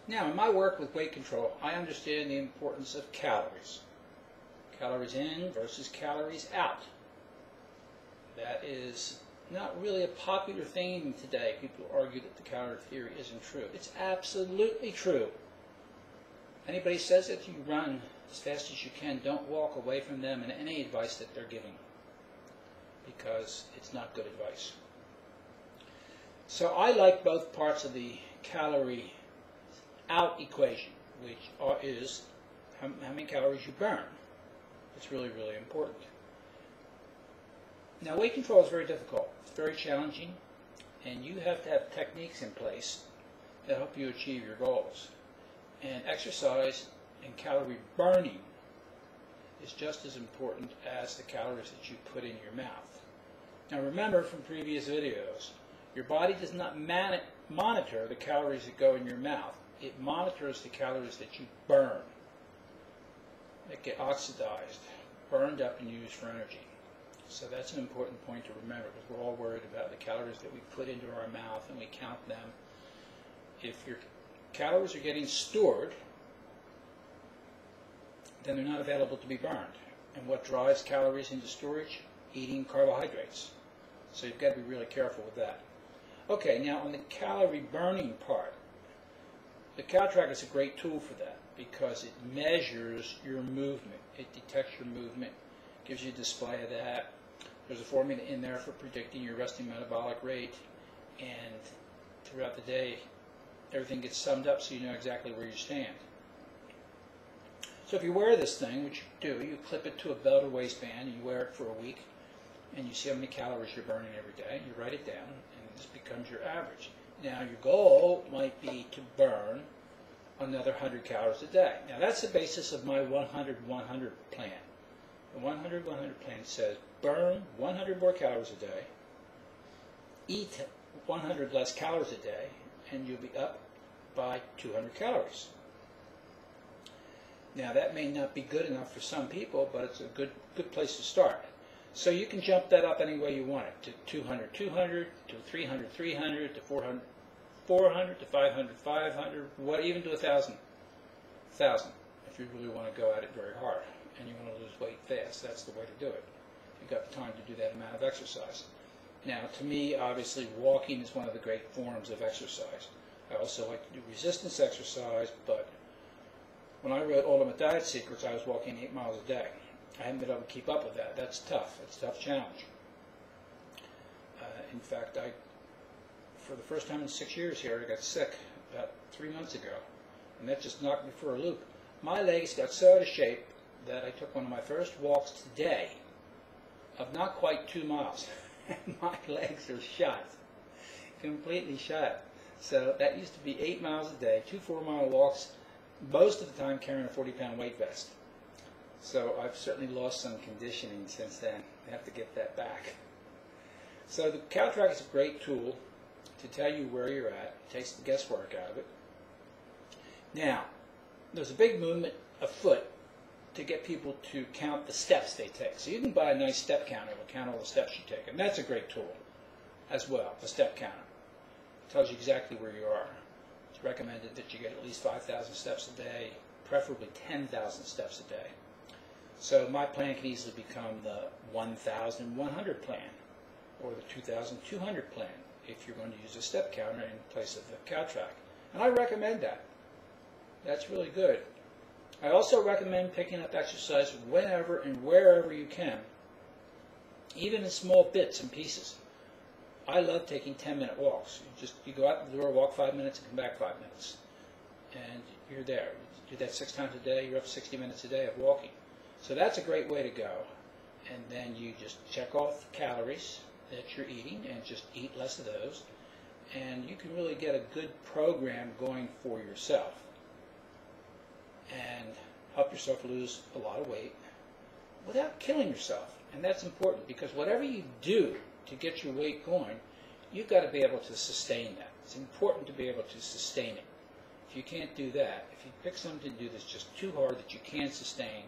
Now, in my work with weight control, I understand the importance of calories. Calories in versus calories out. That is not really a popular thing today. People argue that the calorie theory isn't true. It's absolutely true. Anybody says that you run as fast as you can, don't walk away from them in any advice that they're giving, because it's not good advice. So I like both parts of the calorie out equation, which is how many calories you burn. It's really, really important. Now, weight control is very difficult. It's very challenging, and you have to have techniques in place that help you achieve your goals. And exercise and calorie burning is just as important as the calories that you put in your mouth. Now, remember from previous videos, your body does not monitor the calories that go in your mouth. It monitors the calories that you burn, that get oxidized, burned up and used for energy. So that's an important point to remember, because we're all worried about the calories that we put into our mouth and we count them. If your calories are getting stored, then they're not available to be burned. And what drives calories into storage? Eating carbohydrates. So you've got to be really careful with that. Okay, now on the calorie burning part, the Caltrac is a great tool for that because it measures your movement. It detects your movement, gives you a display of that. There's a formula in there for predicting your resting metabolic rate, and throughout the day everything gets summed up so you know exactly where you stand. So if you wear this thing, which you do, you clip it to a belt or waistband, and you wear it for a week, and you see how many calories you're burning every day. You write it down, and this becomes your average. Now, your goal might be to burn another 100 calories a day. Now, that's the basis of my 100-100 plan. The 100-100 plan says burn 100 more calories a day, eat 100 less calories a day, and you'll be up by 200 calories. Now, that may not be good enough for some people, but it's a good place to start. So you can jump that up any way you want it, to 200, 200, to 300, 300, to 400, 400, to 500, 500, even to 1,000, 1,000, if you really want to go at it very hard and you want to lose weight fast. That's the way to do it. You've got the time to do that amount of exercise. Now, to me, obviously, walking is one of the great forms of exercise. I also like to do resistance exercise, but when I wrote Ultimate Diet Secrets, I was walking 8 miles a day. I haven't been able to keep up with that. That's tough. It's a tough challenge. In fact, for the first time in 6 years here, I got sick about 3 months ago, and that just knocked me for a loop. My legs got so out of shape that I took one of my first walks today of not quite 2 miles. My legs are shot, completely shot. So that used to be 8 miles a day, 2 4-mile walks, most of the time carrying a 40-pound weight vest. So I've certainly lost some conditioning since then. I have to get that back. So the Caltrac is a great tool to tell you where you're at. It takes the guesswork out of it. Now, there's a big movement afoot to get people to count the steps they take. So you can buy a nice step counter that will count all the steps you take. And that's a great tool as well, a step counter. It tells you exactly where you are. It's recommended that you get at least 5,000 steps a day, preferably 10,000 steps a day. So my plan can easily become the 1,100 plan or the 2,200 plan if you're going to use a step counter in place of the Caltrac. And I recommend that. That's really good. I also recommend picking up exercise whenever and wherever you can, even in small bits and pieces. I love taking 10-minute walks. You go out the door, walk 5 minutes, and come back 5 minutes. And you're there. You do that 6 times a day, you're up 60 minutes a day of walking. So that's a great way to go. And then you just check off the calories that you're eating and just eat less of those. And you can really get a good program going for yourself and help yourself lose a lot of weight without killing yourself. And that's important, because whatever you do to get your weight going, you've got to be able to sustain that. It's important to be able to sustain it. If you can't do that, if you pick something to do that's just too hard that you can't sustain,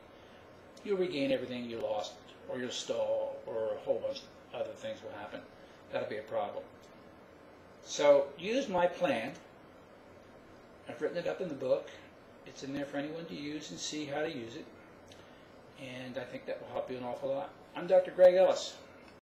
you'll regain everything you lost, or you'll stall, or a whole bunch of other things will happen. That'll be a problem. So use my plan. I've written it up in the book. It's in there for anyone to use and see how to use it. And I think that will help you an awful lot. I'm Dr. Greg Ellis.